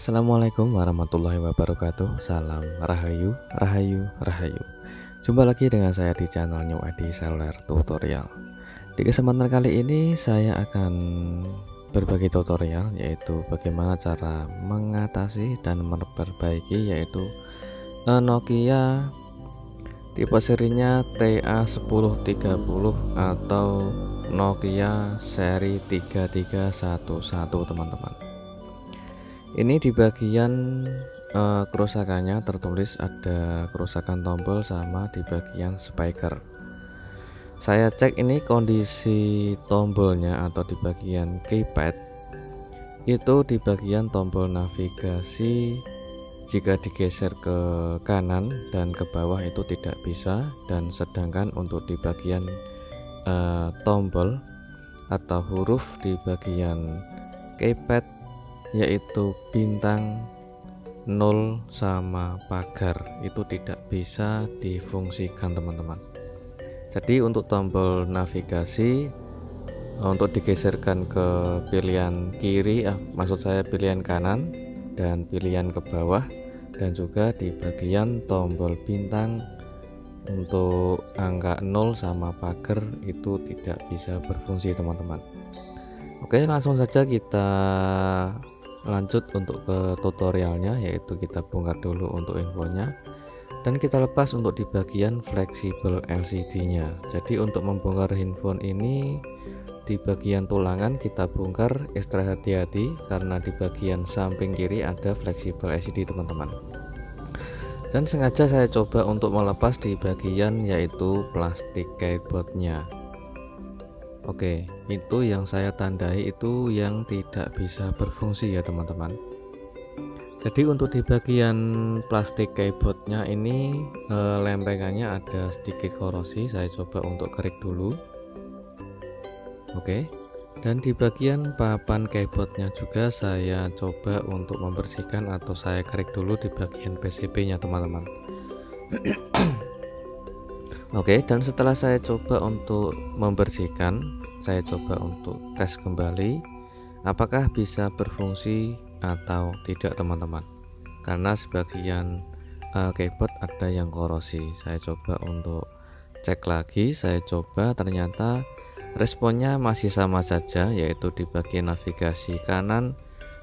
Assalamualaikum warahmatullahi wabarakatuh. Salam Rahayu, Rahayu, Rahayu. Jumpa lagi dengan saya di channel New Edi Seluler Tutorial. Di kesempatan kali ini saya akan berbagi tutorial, yaitu bagaimana cara mengatasi dan memperbaiki yaitu Nokia tipe serinya TA1030 atau Nokia seri 3311 teman-teman. Ini di bagian kerusakannya tertulis ada kerusakan tombol sama di bagian speaker. Saya cek ini kondisi tombolnya atau di bagian keypad itu di bagian tombol navigasi jika digeser ke kanan dan ke bawah itu tidak bisa, dan sedangkan untuk di bagian tombol atau huruf di bagian keypad yaitu bintang, 0 sama pagar itu tidak bisa difungsikan teman-teman. Jadi untuk tombol navigasi untuk digeserkan ke pilihan kiri, maksud saya pilihan kanan dan pilihan ke bawah, dan juga di bagian tombol bintang untuk angka 0 sama pagar itu tidak bisa berfungsi teman-teman. Oke, langsung saja kita lanjut untuk ke tutorialnya, yaitu kita bongkar dulu untuk infonya dan kita lepas untuk di bagian fleksibel LCD nya. Jadi untuk membongkar handphone ini di bagian tulangan kita bongkar ekstra hati-hati karena di bagian samping kiri ada fleksibel LCD teman-teman, dan sengaja saya coba untuk melepas di bagian yaitu plastik keyboardnya. Oke, itu yang saya tandai itu yang tidak bisa berfungsi ya teman-teman. Jadi untuk di bagian plastik keyboardnya ini lempengannya ada sedikit korosi, saya coba untuk kerik dulu. Oke, dan di bagian papan keyboardnya juga saya coba untuk membersihkan atau saya kerik dulu di bagian PCB nya teman-teman. Oke, dan setelah saya coba untuk membersihkan, saya coba untuk tes kembali apakah bisa berfungsi atau tidak teman-teman. Karena sebagian keyboard ada yang korosi. Saya coba untuk cek lagi, saya coba ternyata responnya masih sama saja, yaitu di bagian navigasi kanan,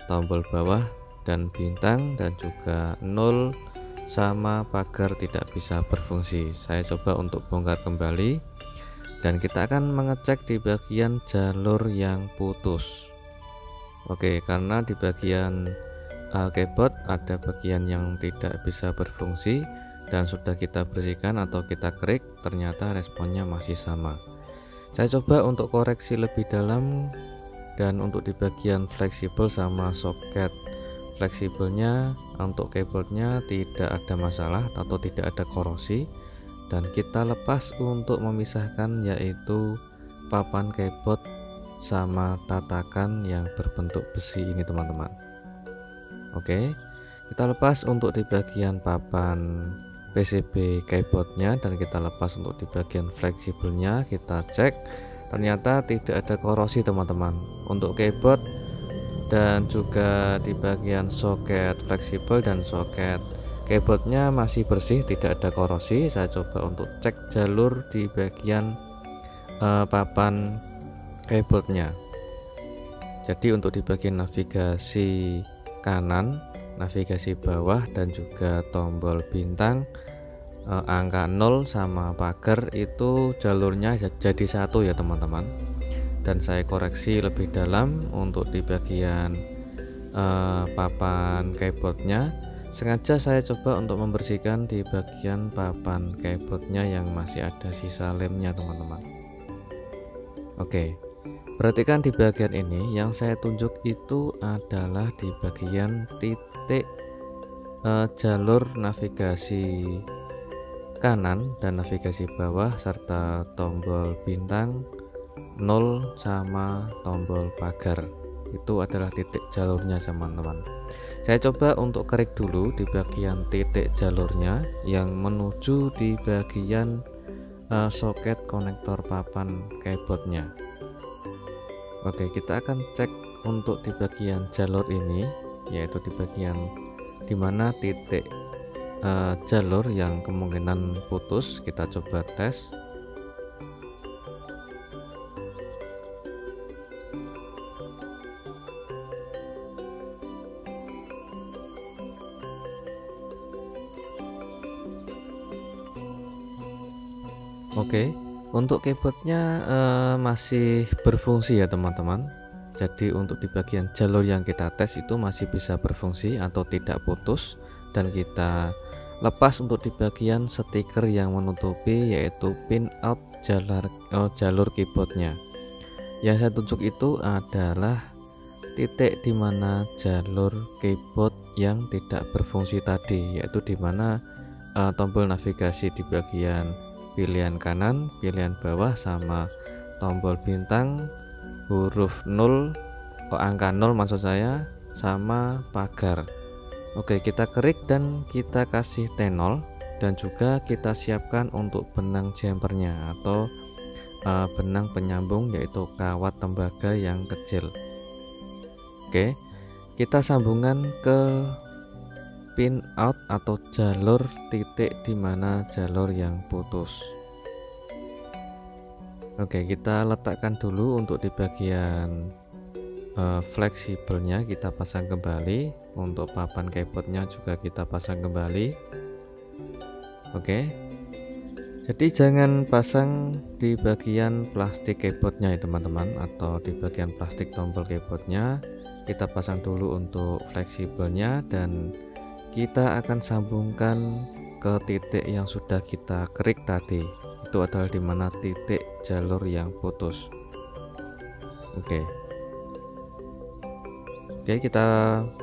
tombol bawah dan bintang, dan juga 0 sama pagar tidak bisa berfungsi. Saya coba untuk bongkar kembali dan kita akan mengecek di bagian jalur yang putus. Oke, karena di bagian keyboard ada bagian yang tidak bisa berfungsi dan sudah kita bersihkan atau kita kerik, ternyata responnya masih sama. Saya coba untuk koreksi lebih dalam, dan untuk di bagian fleksibel sama soket fleksibelnya untuk keyboardnya tidak ada masalah atau tidak ada korosi, dan kita lepas untuk memisahkan yaitu papan keyboard sama tatakan yang berbentuk besi ini teman-teman. Oke, kita lepas untuk di bagian papan PCB keyboardnya dan kita lepas untuk di bagian fleksibelnya. Kita cek ternyata tidak ada korosi teman-teman untuk keyboard, dan juga di bagian soket fleksibel dan soket keyboardnya masih bersih, tidak ada korosi. Saya coba untuk cek jalur di bagian papan keyboardnya. Jadi untuk di bagian navigasi kanan, navigasi bawah, dan juga tombol bintang angka 0 sama pagar itu jalurnya jadi satu ya teman-teman. Dan saya koreksi lebih dalam untuk di bagian papan keyboardnya. Sengaja saya coba untuk membersihkan di bagian papan keyboardnya yang masih ada sisa lemnya teman-teman. Oke, perhatikan di bagian ini yang saya tunjuk itu adalah di bagian titik jalur navigasi kanan dan navigasi bawah serta tombol bintang, 0 sama tombol pagar. Itu adalah titik jalurnya teman-teman. Saya coba untuk kerik dulu di bagian titik jalurnya yang menuju di bagian soket konektor papan keyboardnya. Oke, kita akan cek untuk di bagian jalur ini yaitu di bagian dimana titik jalur yang kemungkinan putus. Kita coba tes. Oke, untuk keyboardnya masih berfungsi ya teman-teman. Jadi untuk di bagian jalur yang kita tes itu masih bisa berfungsi atau tidak putus, dan kita lepas untuk di bagian stiker yang menutupi, yaitu pin out jalur keyboardnya. Yang saya tunjuk itu adalah titik dimana jalur keyboard yang tidak berfungsi tadi, yaitu dimana tombol navigasi di bagian pilihan kanan, pilihan bawah, sama tombol bintang, huruf 0, angka 0 maksud saya, sama pagar. Oke, kita kerik dan kita kasih T0, dan juga kita siapkan untuk benang jumpernya atau benang penyambung, yaitu kawat tembaga yang kecil. Oke, kita sambungkan ke pin out atau jalur titik dimana jalur yang putus. Oke, kita letakkan dulu untuk di bagian fleksibelnya, kita pasang kembali. Untuk papan keyboardnya juga kita pasang kembali. Oke, jadi jangan pasang di bagian plastik keyboardnya ya teman-teman, atau di bagian plastik tombol keyboardnya. Kita pasang dulu untuk fleksibelnya, dan kita akan sambungkan ke titik yang sudah kita kerik tadi. Itu adalah dimana titik jalur yang putus. Oke, kita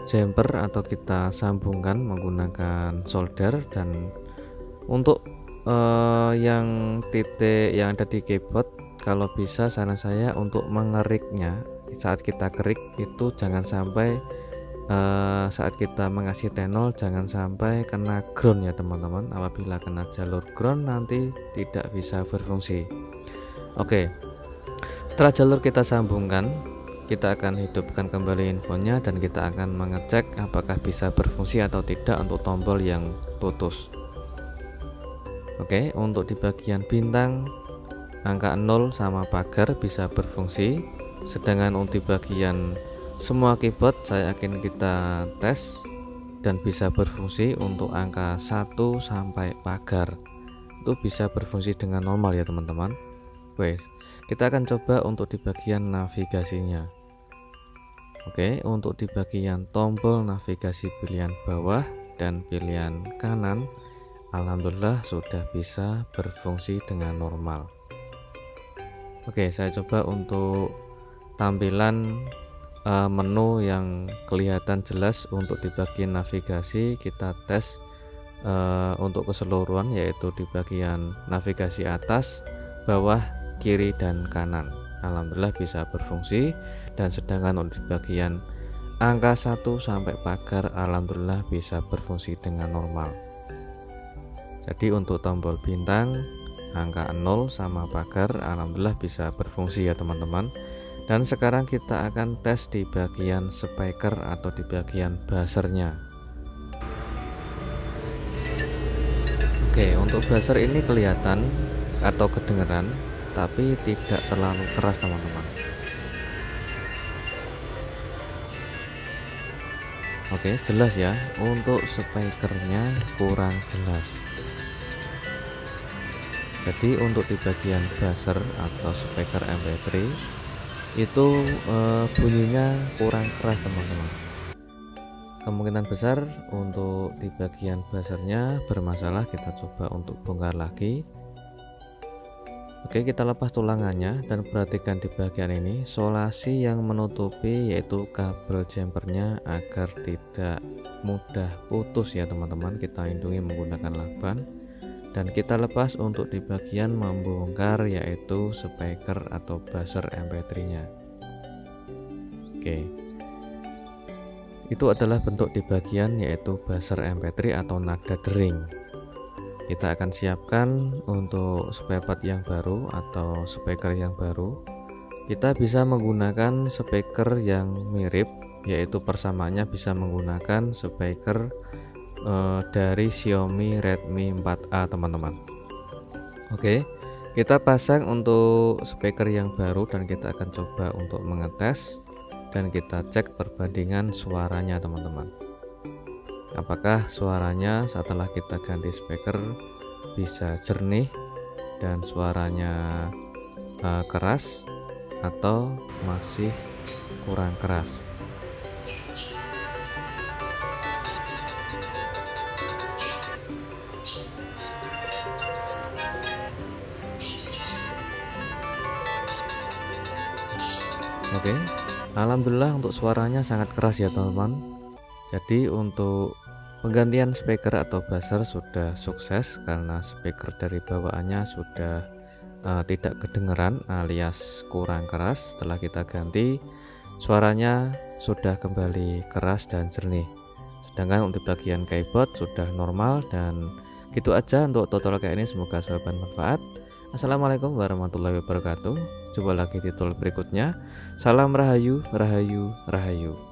jumper atau kita sambungkan menggunakan solder. Dan untuk yang titik yang ada di keyboard, kalau bisa saran saya untuk mengeriknya saat kita kerik itu jangan sampai saat kita mengasih T0 jangan sampai kena ground ya teman-teman. Apabila kena jalur ground nanti tidak bisa berfungsi. Oke, setelah jalur kita sambungkan, kita akan hidupkan kembali infonya, dan kita akan mengecek apakah bisa berfungsi atau tidak untuk tombol yang putus. Oke, untuk di bagian bintang, angka 0 sama pagar bisa berfungsi, sedangkan untuk di bagian semua keyboard saya yakin kita tes dan bisa berfungsi. Untuk angka 1 sampai pagar itu bisa berfungsi dengan normal ya teman-teman. Wes, kita akan coba untuk di bagian navigasinya. Oke, untuk di bagian tombol navigasi pilihan bawah dan pilihan kanan, alhamdulillah sudah bisa berfungsi dengan normal. Oke, saya coba untuk tampilan menu yang kelihatan jelas. Untuk di bagian navigasi kita tes untuk keseluruhan, yaitu di bagian navigasi atas, bawah, kiri, dan kanan. Alhamdulillah bisa berfungsi. Dan sedangkan untuk di bagian angka 1 sampai pagar, alhamdulillah bisa berfungsi dengan normal. Jadi untuk tombol bintang, angka 0 sama pagar, alhamdulillah bisa berfungsi ya teman-teman. Dan sekarang kita akan tes di bagian speaker atau di bagian buzzernya. Oke, untuk buzzer ini kelihatan atau kedengeran, tapi tidak terlalu keras teman-teman. Oke, jelas ya. Untuk speakernya kurang jelas. Jadi untuk di bagian buzzer atau speaker MP3 itu bunyinya kurang keras teman-teman. Kemungkinan besar untuk di bagian buzzernya bermasalah. Kita coba untuk bongkar lagi. Oke, kita lepas tulangannya dan perhatikan di bagian ini solasi yang menutupi, yaitu kabel jumpernya, agar tidak mudah putus ya teman-teman. Kita lindungi menggunakan lakban. Dan kita lepas untuk di bagian membongkar, yaitu speaker atau buzzer MP3 nya. Oke, itu adalah bentuk di bagian yaitu buzzer MP3 atau nada dering. Kita akan siapkan untuk spare part yang baru atau speaker yang baru. Kita bisa menggunakan speaker yang mirip yaitu persamaannya bisa menggunakan speaker dari Xiaomi Redmi 4A teman-teman. Oke, kita pasang untuk speaker yang baru dan kita akan coba untuk mengetes dan kita cek perbandingan suaranya teman-teman. Apakah suaranya setelah kita ganti speaker bisa jernih dan suaranya keras atau masih kurang keras. Oke, alhamdulillah untuk suaranya sangat keras ya teman-teman. Jadi untuk penggantian speaker atau buzzer sudah sukses karena speaker dari bawaannya sudah tidak kedengeran alias kurang keras. Setelah kita ganti, suaranya sudah kembali keras dan jernih. Sedangkan untuk bagian keyboard sudah normal. Dan gitu aja untuk tutorial kayak ini, semoga sahabat bermanfaat. Assalamualaikum warahmatullahi wabarakatuh. Coba lagi tutorial berikutnya. Salam rahayu, rahayu, rahayu.